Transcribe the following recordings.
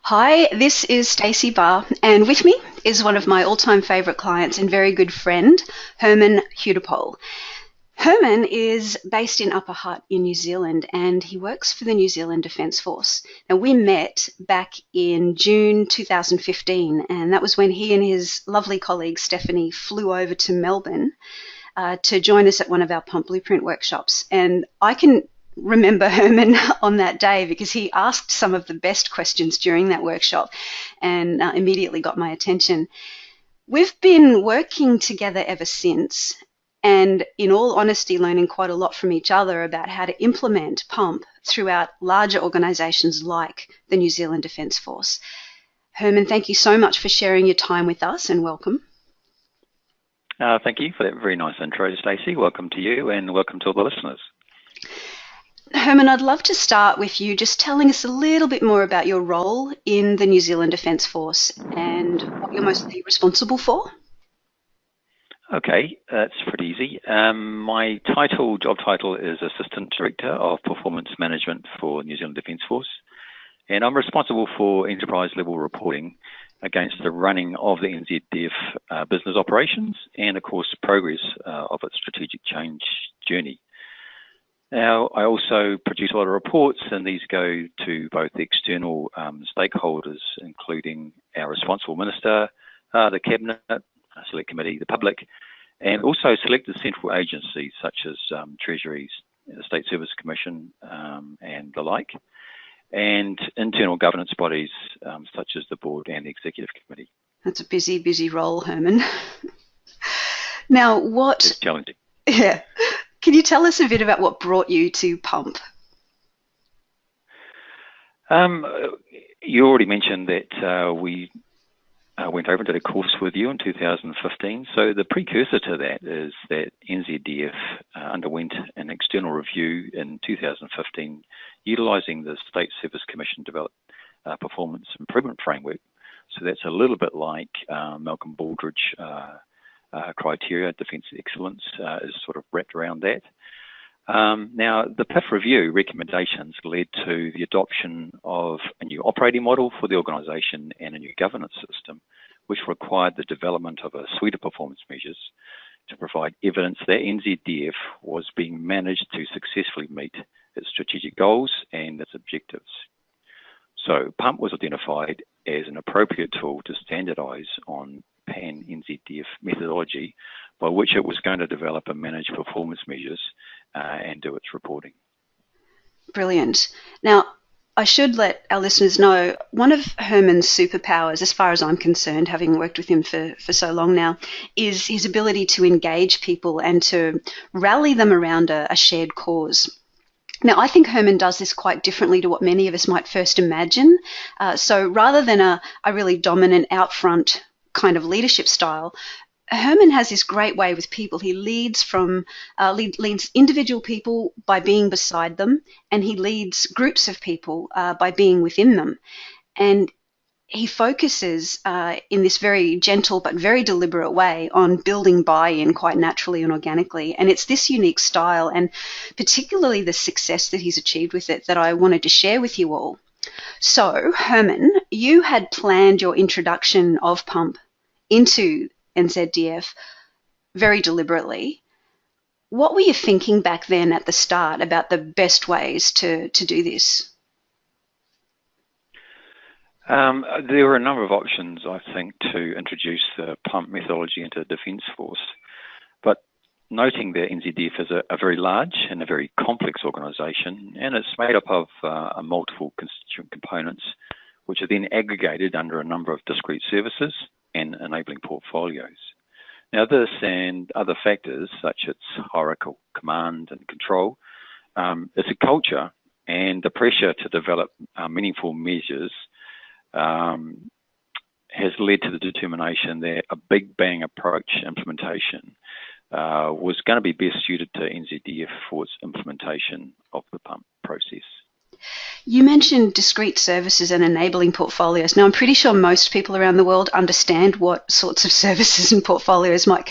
Hi, this is Stacey Barr, and with me is one of my all-time favourite clients and very good friend, Herman Hudepohl. Herman is based in Upper Hutt in New Zealand, and he works for the New Zealand Defence Force. Now, we met back in June 2015, and that was when he and his lovely colleague Stephanie flew over to Melbourne to join us at one of our PuMP Blueprint workshops. And I can remember Herman on that day because he asked some of the best questions during that workshop and immediately got my attention. We've been working together ever since, and in all honesty, learning quite a lot from each other about how to implement PuMP throughout larger organisations like the New Zealand Defence Force. Herman, thank you so much for sharing your time with us, and welcome. Thank you for that very nice intro, Stacey. Welcome to you and welcome to all the listeners. Herman, I'd love to start with you just telling us a little bit more about your role in the New Zealand Defence Force and what you're mostly responsible for. Okay, that's pretty easy. My job title is Assistant Director of Performance Management for New Zealand Defence Force, and I'm responsible for enterprise level reporting against the running of the NZDF business operations and, of course, progress of its strategic change journey. Now, I also produce a lot of reports, and these go to both the external stakeholders, including our responsible minister, the cabinet, select committee, the public, and also selected central agencies such as treasuries, the State Service Commission, and the like, and internal governance bodies such as the board and the executive committee. That's a busy, busy role, Herman. Now, It's challenging. Yeah. Can you tell us a bit about what brought you to PuMP? You already mentioned that we went over and did a course with you in 2015. So the precursor to that is that NZDF underwent an external review in 2015, utilising the State Service Commission developed performance improvement framework. So that's a little bit like Malcolm Baldridge criteria, defence excellence is sort of wrapped around that. Now, the PIF review recommendations led to the adoption of a new operating model for the organisation and a new governance system, which required the development of a suite of performance measures to provide evidence that NZDF was being managed to successfully meet its strategic goals and its objectives. So PuMP was identified as an appropriate tool to standardise on pan-NZDF methodology by which it was going to develop and manage performance measures and do its reporting. Brilliant. Now, I should let our listeners know, one of Herman's superpowers, as far as I'm concerned, having worked with him for so long now, is his ability to engage people and to rally them around a shared cause. Now, I think Herman does this quite differently to what many of us might first imagine. So rather than a really dominant, out-front kind of leadership style, Herman has this great way with people. He leads individual people by being beside them, and he leads groups of people by being within them. And he focuses in this very gentle but very deliberate way on building buy-in quite naturally and organically. And it's this unique style, and particularly the success that he's achieved with it, that I wanted to share with you all. So, Herman, you had planned your introduction of PuMP into NZDF very deliberately. What were you thinking back then at the start about the best ways to do this? There were a number of options, I think, to introduce the PuMP methodology into the Defence Force, but noting that NZDF is a very large and a very complex organisation, and it's made up of multiple constituent components, which are then aggregated under a number of discrete services and enabling portfolios. Now, this and other factors, such as hierarchical command and control, it's a culture, and the pressure to develop meaningful measures has led to the determination that a big bang approach implementation was going to be best suited to NZDF for its implementation of the PuMP process. You mentioned discrete services and enabling portfolios. Now, I'm pretty sure most people around the world understand what sorts of services and portfolios might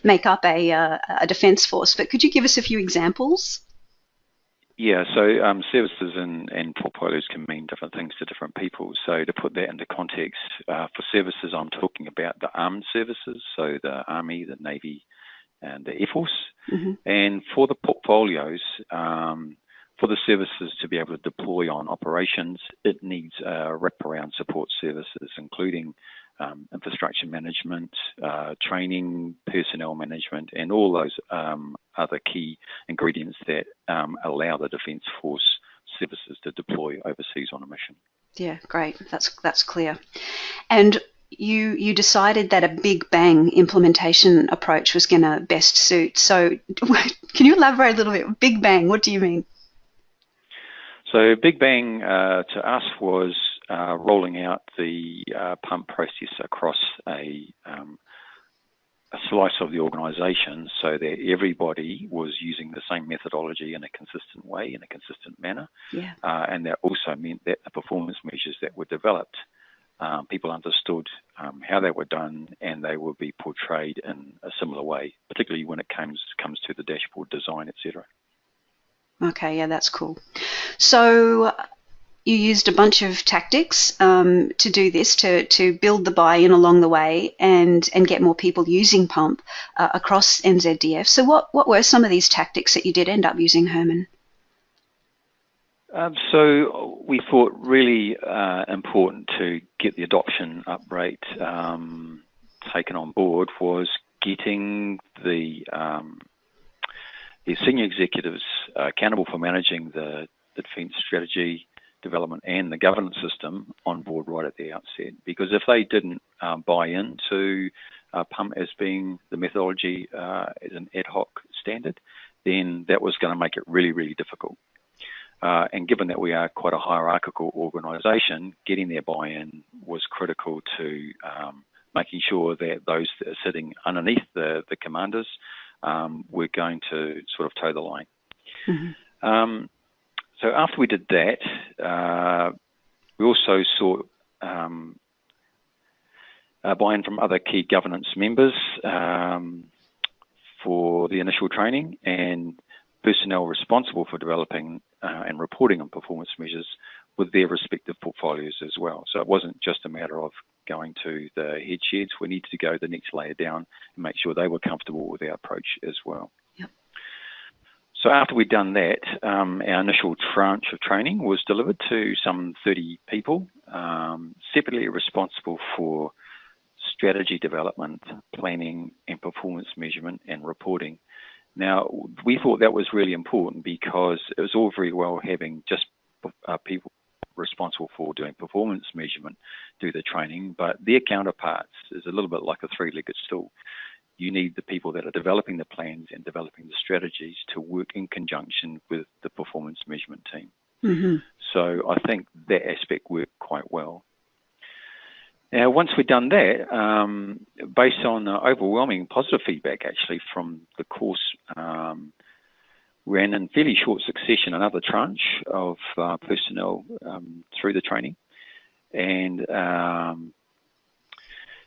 make up a defence force, but could you give us a few examples? Yeah, so services and portfolios can mean different things to different people. So to put that into context, for services, I'm talking about the armed services, so the Army, the Navy, and the Air Force. Mm-hmm. And for the portfolios, for the services to be able to deploy on operations, it needs wraparound support services, including infrastructure management, training, personnel management, and all those other key ingredients that allow the Defence Force services to deploy overseas on a mission. Yeah, great. That's clear. And you decided that a big bang implementation approach was going to best suit. So can you elaborate a little bit? Big bang, what do you mean? So Big Bang to us was rolling out the PuMP process across a slice of the organisation so that everybody was using the same methodology in a consistent way, in a consistent manner. Yeah. And that also meant that the performance measures that were developed, people understood how they were done and they would be portrayed in a similar way, particularly when it comes to the dashboard design, etc. Okay, yeah, that's cool. So you used a bunch of tactics to do this, to build the buy-in along the way and get more people using PuMP across NZDF. So what were some of these tactics that you did end up using, Herman? So we thought really important to get the adoption up rate taken on board was getting the senior executives accountable for managing the defence strategy development and the governance system on board right at the outset. Because if they didn't buy into PuMP as being the methodology as an ad hoc standard, then that was going to make it really, really difficult. And given that we are quite a hierarchical organisation, getting their buy-in was critical to making sure that those that are sitting underneath the commanders were going to sort of toe the line. Mm-hmm. So after we did that, we also sought buy-in from other key governance members for the initial training, and personnel responsible for developing and reporting on performance measures with their respective portfolios as well. So it wasn't just a matter of going to the head sheds. We needed to go the next layer down and make sure they were comfortable with our approach as well. Yep. So after we'd done that, our initial tranche of training was delivered to some 30 people, separately responsible for strategy development, planning and performance measurement and reporting. Now, we thought that was really important because it was all very well having just people responsible for doing performance measurement do the training, but their counterparts is a little bit like a three-legged stool. You need the people that are developing the plans and developing the strategies to work in conjunction with the performance measurement team. Mm-hmm. So I think that aspect worked quite well. Now, once we'd done that, based on overwhelming positive feedback actually from the course, ran in fairly short succession another tranche of personnel through the training. And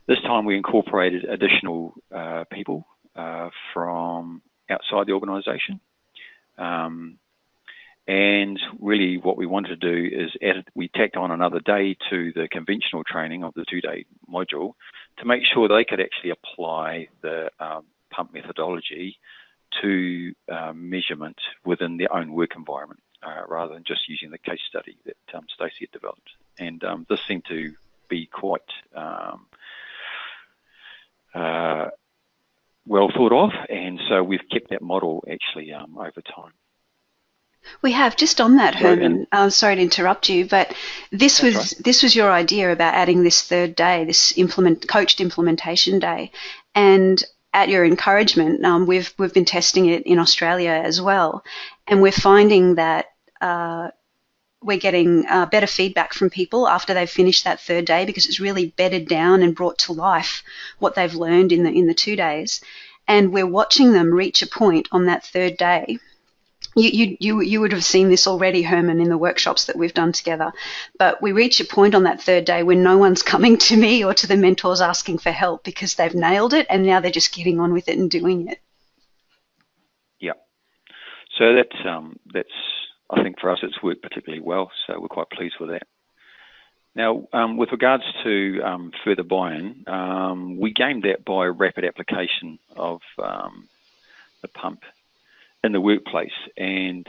this time we incorporated additional people from outside the organisation. And really what we wanted to do is we tacked on another day to the conventional training of the 2-day module to make sure they could actually apply the PuMP methodology to measurement within their own work environment rather than just using the case study that Stacey had developed. And this seemed to be quite well thought of, and so we've kept that model actually over time. We have. Just on that, Herman, sorry to interrupt you, but this was your idea about adding this third day, this coached implementation day, and at your encouragement, we've been testing it in Australia as well, and we're finding that we're getting better feedback from people after they've finished that third day because it's really bedded down and brought to life what they've learned in the 2 days, and we're watching them reach a point on that third day. You would have seen this already, Herman, in the workshops that we've done together. But we reach a point on that third day when no one's coming to me or to the mentors asking for help because they've nailed it and now they're just getting on with it and doing it. Yeah. So that's I think for us it's worked particularly well, so we're quite pleased with that. Now, with regards to further buy-in, we gained that by rapid application of the pump in the workplace, and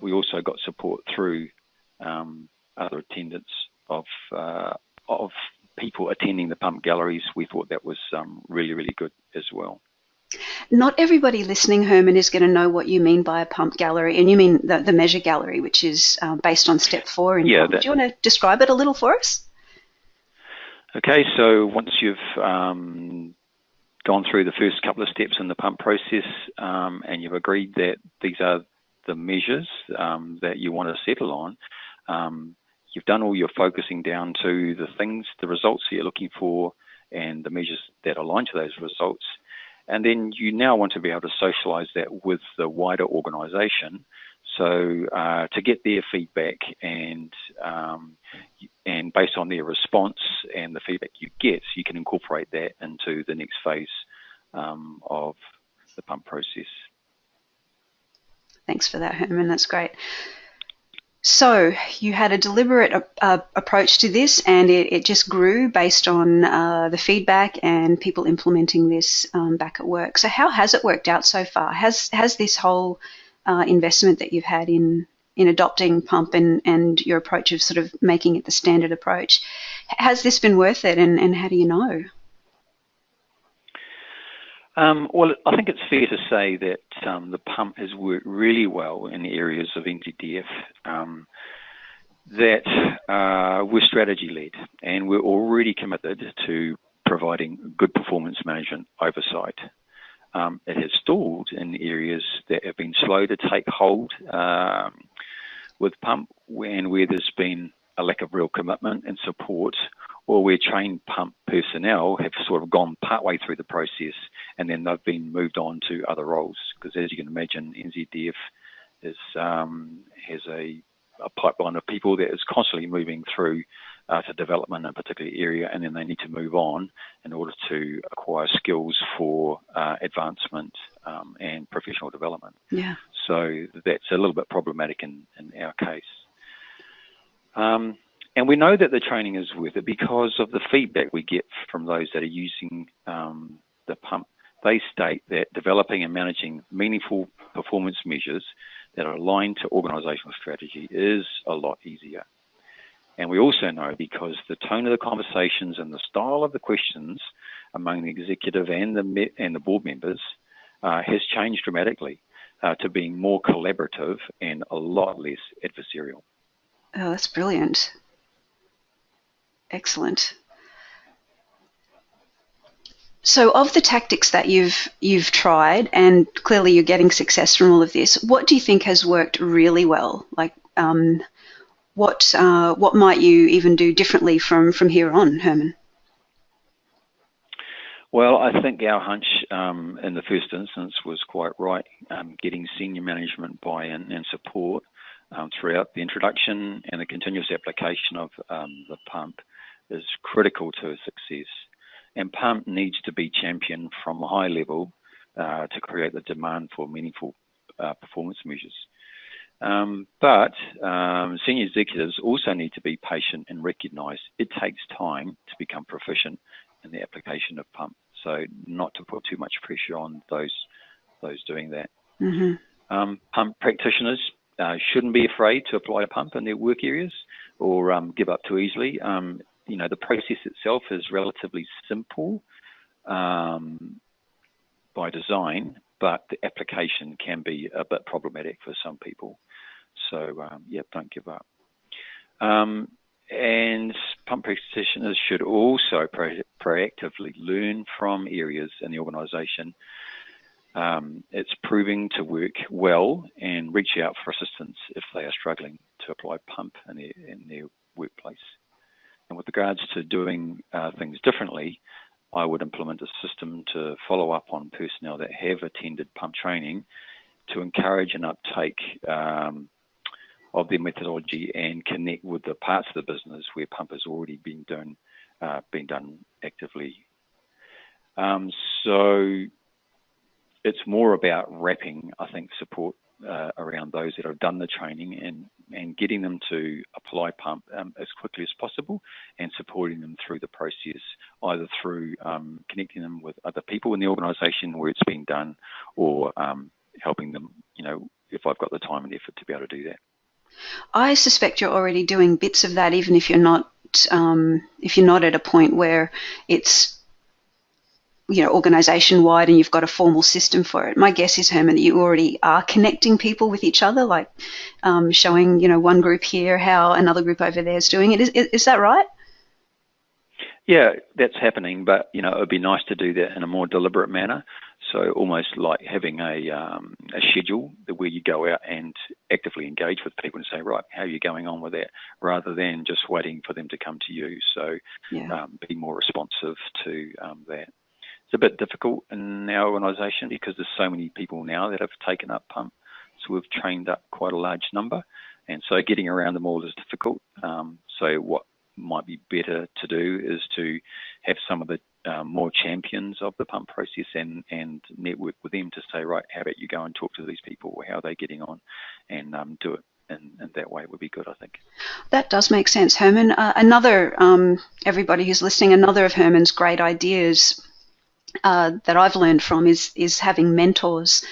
we also got support through other attendance of people attending the pump galleries. We thought that was really, really good as well. Not everybody listening, Herman, is going to know what you mean by a pump gallery, and you mean the measure gallery, which is based on step 4 in pump. Do you want to describe it a little for us? Okay, so once you've gone through the first couple of steps in the pump process and you've agreed that these are the measures that you want to settle on, you've done all your focusing down to the results that you're looking for and the measures that align to those results. And then you now want to be able to socialise that with the wider organisation, so to get their feedback and based on their response and the feedback you get, you can incorporate that into the next phase of the pump process. Thanks for that, Herman. That's great. So you had a deliberate approach to this, and it just grew based on the feedback and people implementing this back at work. So how has it worked out so far? Has this whole investment that you've had in adopting pump and your approach of sort of making it the standard approach, has this been worth it, and how do you know? Well, I think it's fair to say that the pump has worked really well in the areas of NZDF that we're strategy-led, and we're already committed to providing good performance management oversight. It has stalled in areas that have been slow to take hold with pump, and where there's been a lack of real commitment and support, or where trained pump personnel have sort of gone partway through the process and then they've been moved on to other roles. Because as you can imagine, NZDF has a pipeline of people that is constantly moving through to development in a particular area, and then they need to move on in order to acquire skills for advancement and professional development. Yeah. So that's a little bit problematic in our case. And we know that the training is worth it because of the feedback we get from those that are using the pump. They state that developing and managing meaningful performance measures that are aligned to organisational strategy is a lot easier. And we also know because the tone of the conversations and the style of the questions among the executive and the board members has changed dramatically to being more collaborative and a lot less adversarial. Oh, that's brilliant. Excellent. So of the tactics that you've tried, and clearly you're getting success from all of this, what do you think has worked really well? Like what might you even do differently from here on, Herman? Well, I think our hunch in the first instance was quite right, getting senior management buy-in and support throughout the introduction and the continuous application of the pump is critical to success. And pump needs to be championed from a high level to create the demand for meaningful performance measures. But senior executives also need to be patient and recognise it takes time to become proficient in the application of pump. So not to put too much pressure on those doing that. Mm-hmm. Pump practitioners shouldn't be afraid to apply a pump in their work areas or give up too easily. The process itself is relatively simple by design, but the application can be a bit problematic for some people. So, don't give up. And pump practitioners should also proactively learn from areas in the organisation. It's proving to work well and reach out for assistance if they are struggling to apply pump in their workplace. And with regards to doing things differently, I would implement a system to follow up on personnel that have attended pump training to encourage an uptake of their methodology and connect with the parts of the business where pump has already been done actively. So it's more about wrapping, I think, support around those that have done the training and getting them to apply PuMP as quickly as possible, and supporting them through the process, either through connecting them with other people in the organisation where it's being done, or helping them, if I've got the time and effort to be able to do that. I suspect you're already doing bits of that, even if you're not at a point where it's organisation wide and you've got a formal system for it. My guess is, Herman, that you already are connecting people with each other, like showing one group here how another group over there is doing it. Is that right? Yeah, that's happening, but it would be nice to do that in a more deliberate manner. So almost like having a schedule where you go out and actively engage with people and say, right, how are you going on with that, rather than just waiting for them to come to you. So be more responsive to that. It's a bit difficult in our organisation because there's so many people now that have taken up PuMP. So we've trained up quite a large number, and so getting around them all is difficult. So what might be better to do is to have some of the more champions of the PuMP process and network with them to say, right, how about you go and talk to these people, or how are they getting on, and do it in that way would be good, I think. That does make sense, Herman. Everybody who's listening, another of Herman's great ideas that I've learned from is having mentors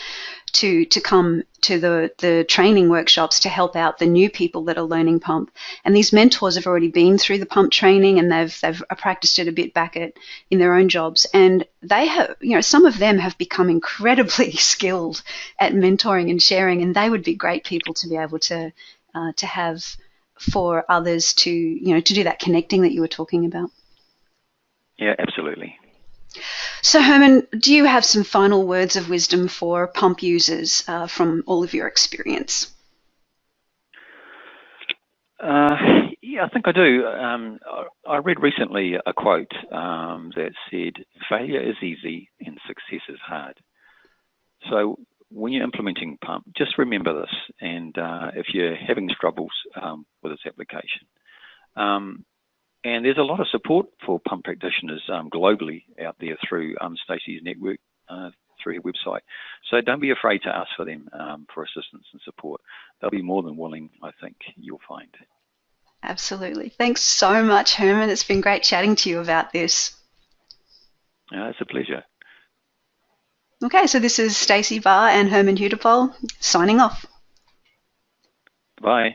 to come to the training workshops to help out the new people that are learning PuMP. And these mentors have already been through the PuMP training, and they've practiced it a bit back in their own jobs. And they have, some of them have become incredibly skilled at mentoring and sharing, and they would be great people to be able to have for others to do that connecting that you were talking about. Yeah, absolutely. So, Herman, do you have some final words of wisdom for PuMP users from all of your experience? Yeah, I think I do. I read recently a quote that said, failure is easy and success is hard. So when you're implementing PuMP, just remember this. And if you're having struggles with this application, and there's a lot of support for PuMP practitioners globally out there through Stacey's network, through her website. So don't be afraid to ask for them for assistance and support. They'll be more than willing, I think you'll find. Absolutely. Thanks so much, Herman. It's been great chatting to you about this. It's a pleasure. Okay, so this is Stacey Barr and Herman Hudepohl signing off. Bye.